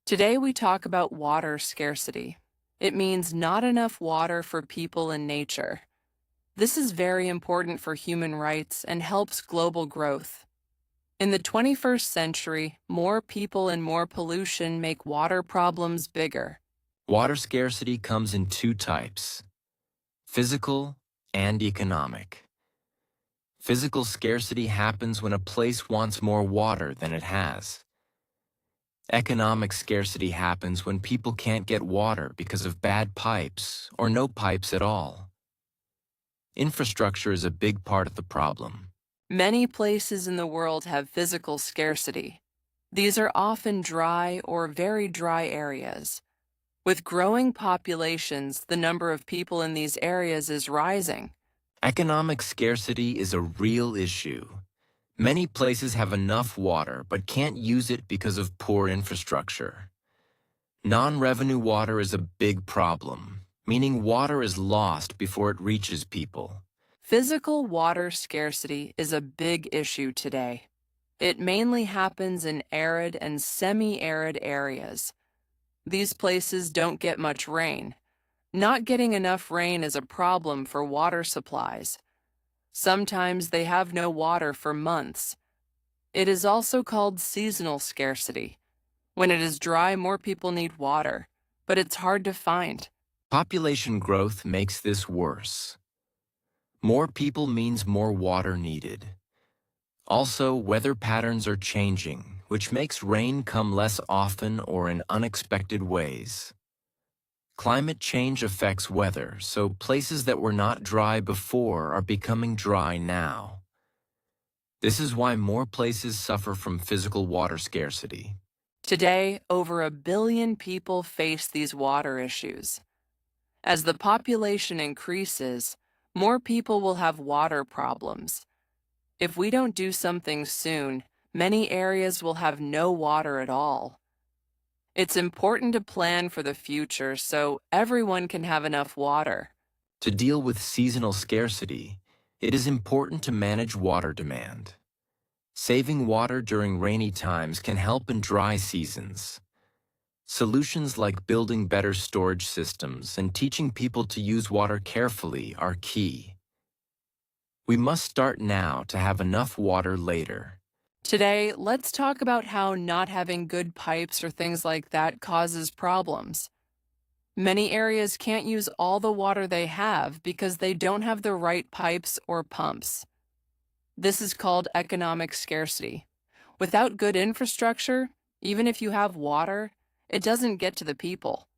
Today we talk about water scarcity. It means not enough water for people and nature. This is very important for human rights and helps global growth. In the 21st century, more people and more pollution make water problems bigger. Water scarcity comes in two types: physical and economic. Physical scarcity happens when a place wants more water than it has. Economic scarcity happens when people can't get water because of bad pipes or no pipes at all. Infrastructure is a big part of the problem. Many places in the world have physical scarcity. These are often dry or very dry areas. With growing populations, the number of people in these areas is rising. Economic scarcity is a real issue. Many places have enough water but can't use it because of poor infrastructure. Non-revenue water is a big problem, meaning water is lost before it reaches people. Physical water scarcity is a big issue today. It mainly happens in arid and semi-arid areas. These places don't get much rain. Not getting enough rain is a problem for water supplies. Sometimes they have no water for months. It is also called seasonal scarcity. When it is dry, more people need water, but it's hard to find. Population growth makes this worse. More people means more water needed. Also, weather patterns are changing, which makes rain come less often or in unexpected ways. Climate change affects weather, so places that were not dry before are becoming dry now. This is why more places suffer from physical water scarcity. Today, over 1 billion people face these water issues. As the population increases, more people will have water problems. If we don't do something soon, many areas will have no water at all. It's important to plan for the future so everyone can have enough water. To deal with seasonal scarcity, it is important to manage water demand. Saving water during rainy times can help in dry seasons. Solutions like building better storage systems and teaching people to use water carefully are key. We must start now to have enough water later. Today, let's talk about how not having good pipes or things like that causes problems. Many areas can't use all the water they have because they don't have the right pipes or pumps. This is called economic scarcity. Without good infrastructure, even if you have water, it doesn't get to the people.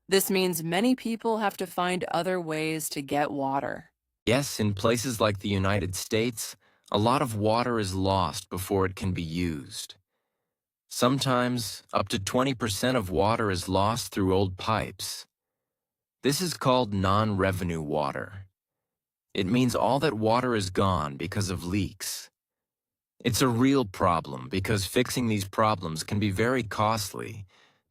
This means many people have to find other ways to get water. Yes, in places like the United States, a lot of water is lost before it can be used. Sometimes, up to 20% of water is lost through old pipes. This is called non-revenue water. It means all that water is gone because of leaks. It's a real problem because fixing these problems can be very costly,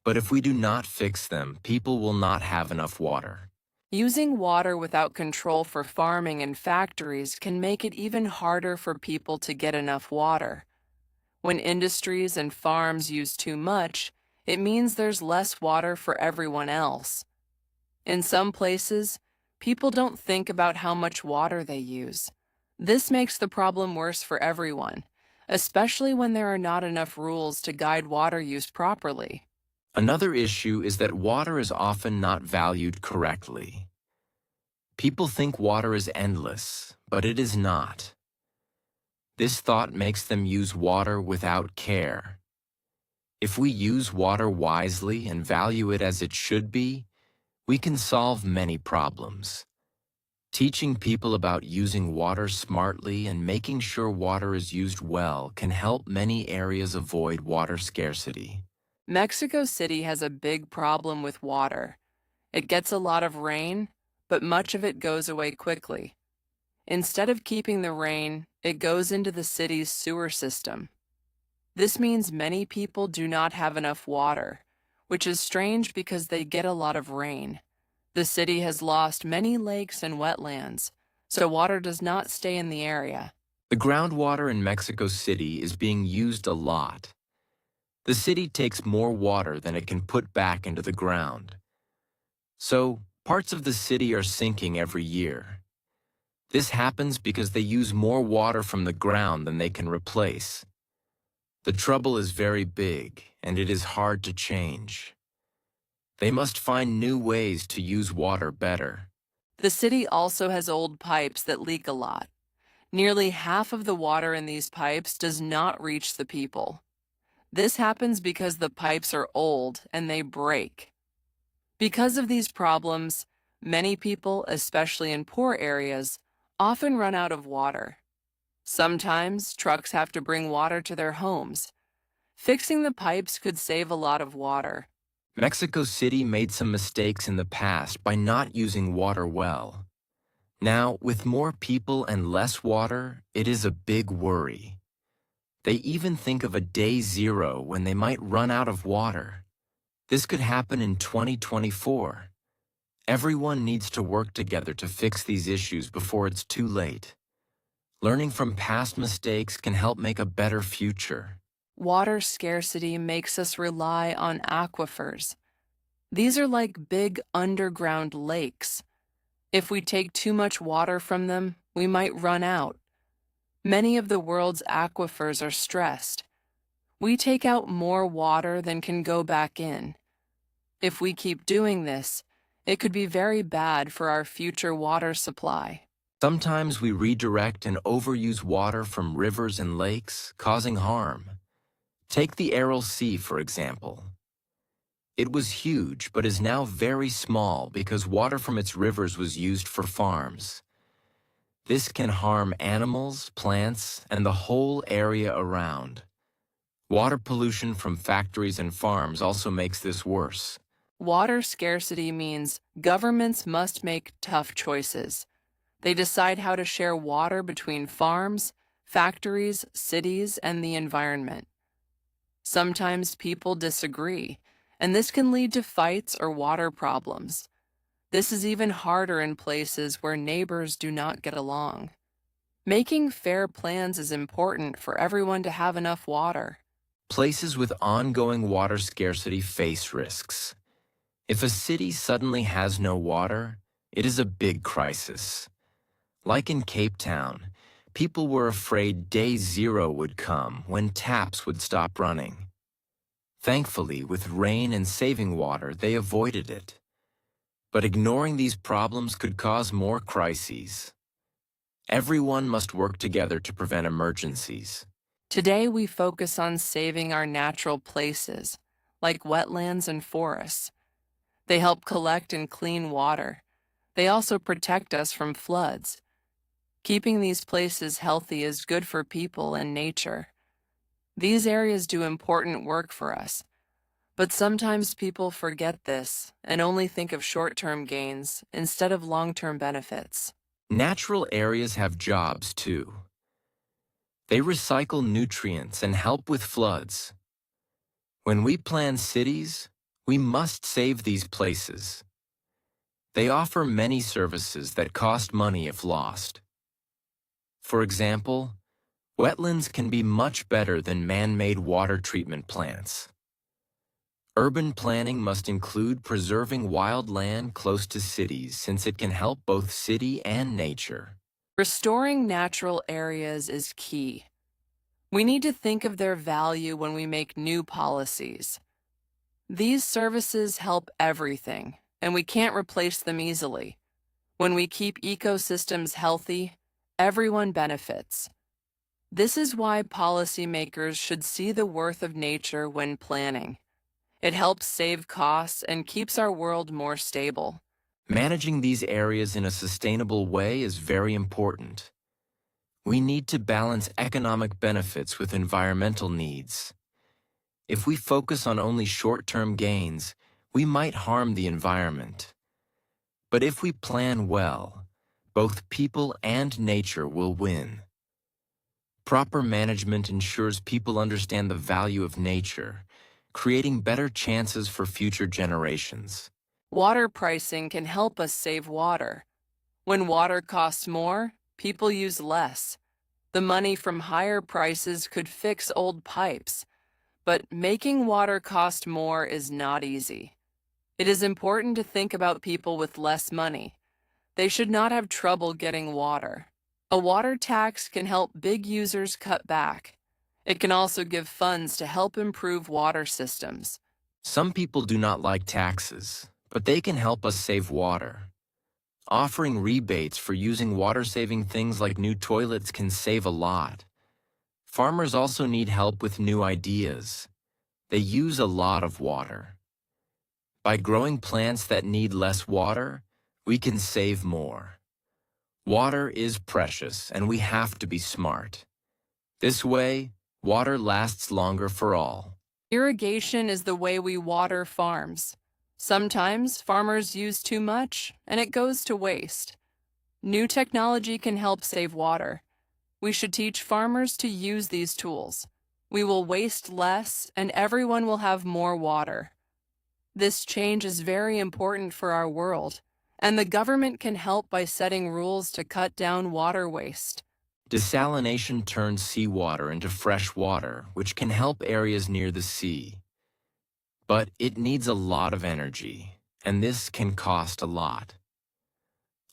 but if we do not fix them, people will not have enough water. Using water without control for farming and factories can make it even harder for people to get enough water. When industries and farms use too much, it means there's less water for everyone else. In some places, people don't think about how much water they use. This makes the problem worse for everyone, especially when there are not enough rules to guide water use properly. Another issue is that water is often not valued correctly. People think water is endless, but it is not. This thought makes them use water without care. If we use water wisely and value it as it should be, we can solve many problems. Teaching people about using water smartly and making sure water is used well can help many areas avoid water scarcity. Mexico City has a big problem with water. It gets a lot of rain, but much of it goes away quickly. Instead of keeping the rain, it goes into the city's sewer system. This means many people do not have enough water, which is strange because they get a lot of rain. The city has lost many lakes and wetlands, so water does not stay in the area. The groundwater in Mexico City is being used a lot. The city takes more water than it can put back into the ground. So, parts of the city are sinking every year. This happens because they use more water from the ground than they can replace. The trouble is very big, and it is hard to change. They must find new ways to use water better. The city also has old pipes that leak a lot. Nearly half of the water in these pipes does not reach the people. This happens because the pipes are old and they break. Because of these problems, many people, especially in poor areas, often run out of water. Sometimes trucks have to bring water to their homes. Fixing the pipes could save a lot of water. Mexico City made some mistakes in the past by not using water well. Now, with more people and less water, it is a big worry. They even think of a day zero when they might run out of water. This could happen in 2024. Everyone needs to work together to fix these issues before it's too late. Learning from past mistakes can help make a better future. Water scarcity makes us rely on aquifers. These are like big underground lakes. If we take too much water from them, we might run out. Many of the world's aquifers are stressed. We take out more water than can go back in. If we keep doing this, it could be very bad for our future water supply. Sometimes we redirect and overuse water from rivers and lakes, causing harm. Take the Aral Sea, for example. It was huge, but is now very small because water from its rivers was used for farms. This can harm animals, plants, and the whole area around. Water pollution from factories and farms also makes this worse. Water scarcity means governments must make tough choices. They decide how to share water between farms, factories, cities, and the environment. Sometimes people disagree, and this can lead to fights or water problems. This is even harder in places where neighbors do not get along. Making fair plans is important for everyone to have enough water. Places with ongoing water scarcity face risks. If a city suddenly has no water, it is a big crisis. Like in Cape Town, people were afraid day zero would come when taps would stop running. Thankfully, with rain and saving water, they avoided it. But ignoring these problems could cause more crises. Everyone must work together to prevent emergencies. Today, we focus on saving our natural places, like wetlands and forests. They help collect and clean water. They also protect us from floods. Keeping these places healthy is good for people and nature. These areas do important work for us, but sometimes people forget this and only think of short-term gains instead of long-term benefits. Natural areas have jobs too. They recycle nutrients and help with floods. When we plan cities, we must save these places. They offer many services that cost money if lost. For example, wetlands can be much better than man-made water treatment plants. Urban planning must include preserving wild land close to cities since it can help both city and nature. Restoring natural areas is key. We need to think of their value when we make new policies. These services help everything, and we can't replace them easily. When we keep ecosystems healthy, everyone benefits. This is why policymakers should see the worth of nature when planning. It helps save costs and keeps our world more stable. Managing these areas in a sustainable way is very important. We need to balance economic benefits with environmental needs. If we focus on only short-term gains, we might harm the environment. But if we plan well, both people and nature will win. Proper management ensures people understand the value of nature, creating better chances for future generations. Water pricing can help us save water. When water costs more, people use less. The money from higher prices could fix old pipes, but making water cost more is not easy. It is important to think about people with less money. They should not have trouble getting water. A water tax can help big users cut back. It can also give funds to help improve water systems. Some people do not like taxes, but they can help us save water. Offering rebates for using water-saving things like new toilets can save a lot. Farmers also need help with new ideas. They use a lot of water. By growing plants that need less water, we can save more. Water is precious, and we have to be smart. This way, water lasts longer for all. Irrigation is the way we water farms. Sometimes farmers use too much, and it goes to waste. New technology can help save water. We should teach farmers to use these tools. We will waste less, and everyone will have more water. This change is very important for our world, and the government can help by setting rules to cut down water waste. Desalination turns seawater into fresh water, which can help areas near the sea. But it needs a lot of energy, and this can cost a lot.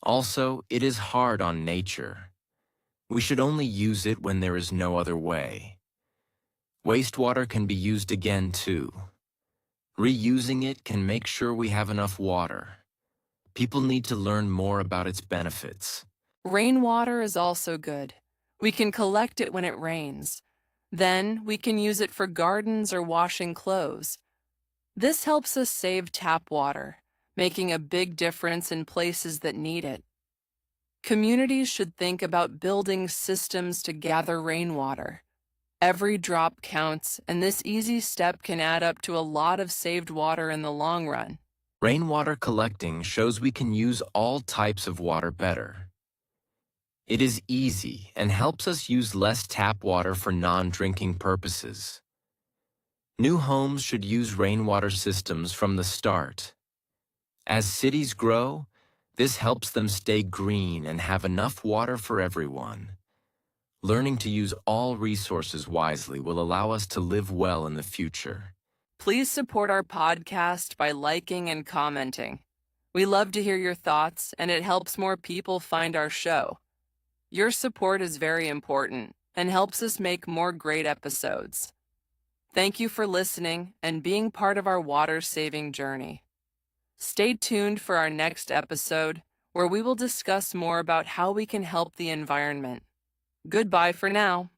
Also, it is hard on nature. We should only use it when there is no other way. Wastewater can be used again too. Reusing it can make sure we have enough water. People need to learn more about its benefits. Rainwater is also good. We can collect it when it rains. Then we can use it for gardens or washing clothes. This helps us save tap water, making a big difference in places that need it. Communities should think about building systems to gather rainwater. Every drop counts, and this easy step can add up to a lot of saved water in the long run. Rainwater collecting shows we can use all types of water better. It is easy and helps us use less tap water for non-drinking purposes. New homes should use rainwater systems from the start. As cities grow, this helps them stay green and have enough water for everyone. Learning to use all resources wisely will allow us to live well in the future. Please support our podcast by liking and commenting. We love to hear your thoughts, and it helps more people find our show. Your support is very important and helps us make more great episodes. Thank you for listening and being part of our water-saving journey. Stay tuned for our next episode, where we will discuss more about how we can help the environment. Goodbye for now.